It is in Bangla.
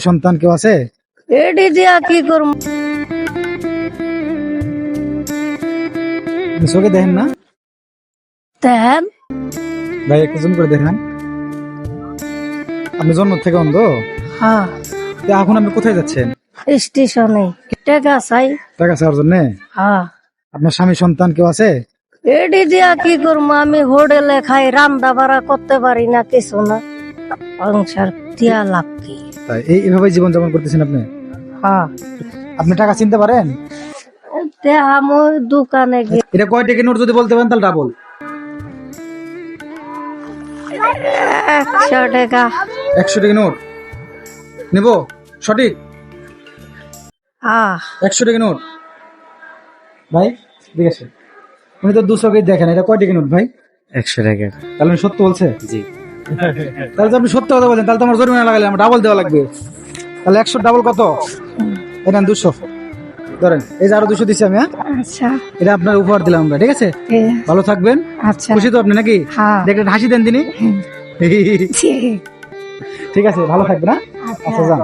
সন্তান কেউ আছে? এডি দিয়া কি করব? চোখে দেখেন না? তেন ভাই একটু জুম করে দেখেন। আপনি জন্ম থেকে অন্ধ? হ্যাঁ, তো এখন আপনি কোথায় যাচ্ছেন? স্টেশনে টাকা চাই। টাকা চাওয়ার জন্য? হ্যাঁ, আপনার স্বামী সন্তান কেউ আছে? এডি দিয়া কি করব? আমি হোটেলে খাই, রান্না বাড়া করতে পারি না, কিছু না। সংসার দিয়া লাভ কি? তাই এইভাবে জীবন যাপন করতেছেন আপনি? হ্যাঁ, আপনি টাকা চিনতে পারেন? আমি দোকানে গিয়ে এটা কয় টাকা নোট যদি বলতে পারেন তাহলে ডাবল। 100 টাকা। 100 টাকা নোট নেব? সঠিক? হ্যাঁ, 100 টাকা নোট ভাই ঠিক আছে। উনি তো 200 কেজি দেখেন, এটা কয় টাকা নোট ভাই? 100 টাকা। তাহলে আমি সত্য বলছে? জি। তাহলে তো আপনি সত্য কথা বলছেন, তাহলে তো আমার জরিমানা লাগালে আমার ডাবল দেওয়া লাগবে। তাহলে 100 ডাবল কত? এটা 200 ধরেন। এই যে আরো 200 দিচ্ছি আমি। হ্যাঁ, আচ্ছা, এটা আপনার উপহার দিলাম আমরা, ঠিক আছে? ভালো থাকবেন। আচ্ছা, খুশি তো আপনি নাকি? হ্যাঁ। দেখলেন হাসি দেন তিনি। ঠিক আছে, ভালো থাকবেন। হ্যাঁ, আচ্ছা যান।